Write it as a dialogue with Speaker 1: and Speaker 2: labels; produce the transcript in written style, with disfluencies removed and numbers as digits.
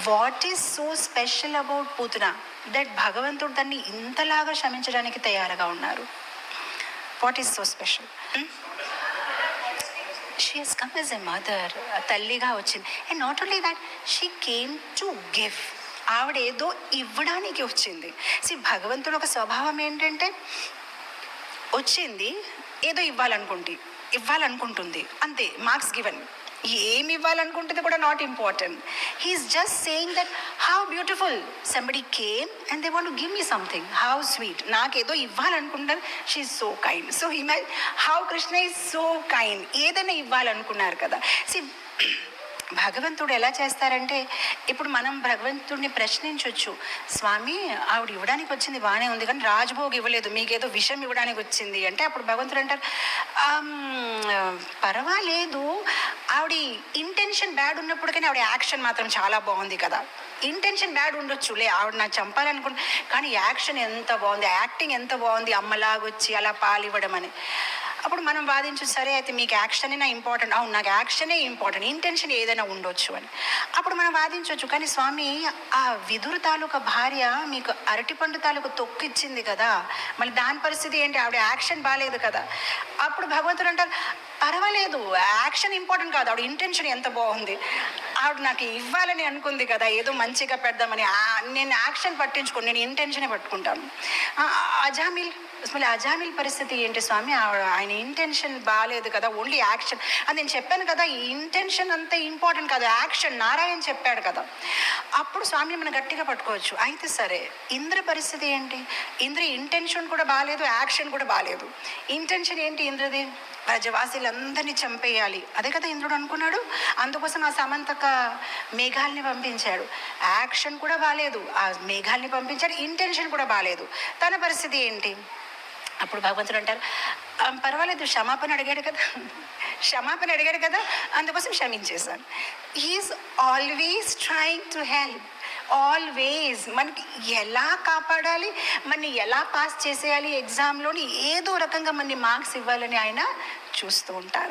Speaker 1: What is so special about Putana that భగవంతుడు దాన్ని ఇంతలాగా క్షమించడానికి తయారుగా ఉన్నారు? What is so special? She has come as a mother, తల్లిగా వచ్చింది. And not only that, she came to give. ఆవిడ ఏదో ఇవ్వడానికి వచ్చింది. భగవంతుడు ఒక స్వభావం ఏంటంటే, వచ్చింది ఏదో ఇవ్వాలనుకుంటుంది అంతే, మార్క్స్ గివెన్. ఏమి ఇవ్వాలనుకుంటుంది కూడా not important. He's just saying that how beautiful somebody came and they want to give me something, how sweet. నాకేదో ఇవ్వాలనుకుంటాను. She is so kind. So imagine how Krishna is so kind. ఏదైనా ఇవ్వాలనుకున్నారు కదా. భగవంతుడు ఎలా చేస్తారంటే, ఇప్పుడు మనం భగవంతుడిని ప్రశ్నించవచ్చు, స్వామి ఆవిడ ఇవ్వడానికి వచ్చింది బాగానే ఉంది కానీ రాజ్భోగ్ ఇవ్వలేదు, మీకేదో విషం ఇవ్వడానికి వచ్చింది అంటే, అప్పుడు భగవంతుడు అంటారు, పర్వాలేదు, ఆవిడ ఇంటెన్షన్ బ్యాడ్ ఉన్నప్పుడు కానీ ఆవిడ యాక్షన్ మాత్రం చాలా బాగుంది కదా. ఇంటెన్షన్ బ్యాడ్ ఉండొచ్చులే, ఆవిడ నాకు చంపాలనుకుంటు, కానీ యాక్షన్ ఎంత బాగుంది, యాక్టింగ్ ఎంత బాగుంది, అమ్మలాగొచ్చి అలా పాలివ్వడం అని. అప్పుడు మనం వాదించు, సరే అయితే మీకు యాక్షనే నా ఇంపార్టెంట్. అవును, నాకు యాక్షనే ఇంపార్టెంట్, ఇంటెన్షన్ ఏదైనా ఉండొచ్చు అని. అప్పుడు మనం వాదించవచ్చు, కానీ స్వామి ఆ విదురు తాలూకా భార్య మీకు అరటిపండు తాలూకు తొక్కిచ్చింది కదా, మళ్ళీ దాని పరిస్థితి ఏంటి, ఆవిడ యాక్షన్ బాగాలేదు కదా. అప్పుడు భగవంతుడు అంటారు, పర్వాలేదు, యాక్షన్ ఇంపార్టెంట్ కాదు, ఆవిడ ఇంటెన్షన్ ఎంత బాగుంది, ఆవిడ నాకు ఇవ్వాలని అనుకుంది కదా, ఏదో మంచిగా పెడదామని, నేను యాక్షన్ పట్టించుకోను, నేను ఇంటెన్షనే పట్టుకుంటాను. అజామిల్ పరిస్థితి ఏంటి స్వామి, ఆయన ఇంటెన్షన్ బాగాలేదు కదా, ఓన్లీ యాక్షన్. అది నేను చెప్పాను కదా, ఈ ఇంటెన్షన్ అంత ఇంపార్టెంట్ కాదు, యాక్షన్ నారాయణ చెప్పాడు కదా. అప్పుడు స్వామిని మనం గట్టిగా పట్టుకోవచ్చు. అయితే సరే, ఇంద్ర పరిస్థితి ఏంటి, ఇంద్ర ఇంటెన్షన్ కూడా బాగాలేదు, యాక్షన్ కూడా బాగాలేదు. ఇంటెన్షన్ ఏంటి ఇంద్రది, ప్రజవాసులందరినీ చంపేయాలి, అదే కదా ఇంద్రుడు అనుకున్నాడు. అందుకోసం ఆ సమంతక మేఘాల్ని పంపించాడు. యాక్షన్ కూడా బాగాలేదు, ఆ మేఘాల్ని పంపించాడు, ఇంటెన్షన్ కూడా బాగాలేదు. తన పరిస్థితి ఏంటి? అప్పుడు భగవంతుడు అంటారు, పర్వాలేదు, క్షమాపణ అడిగాడు కదా, అందుకోసం క్షమించేశాను. He's always trying to help, always. మనకి ఎలా కాపాడాలి, మనని ఎలా పాస్ చేసేయాలి, ఎగ్జామ్లోని ఏదో రకంగా మనని మార్క్స్ ఇవ్వాలని ఆయన చూస్తూ ఉంటారు.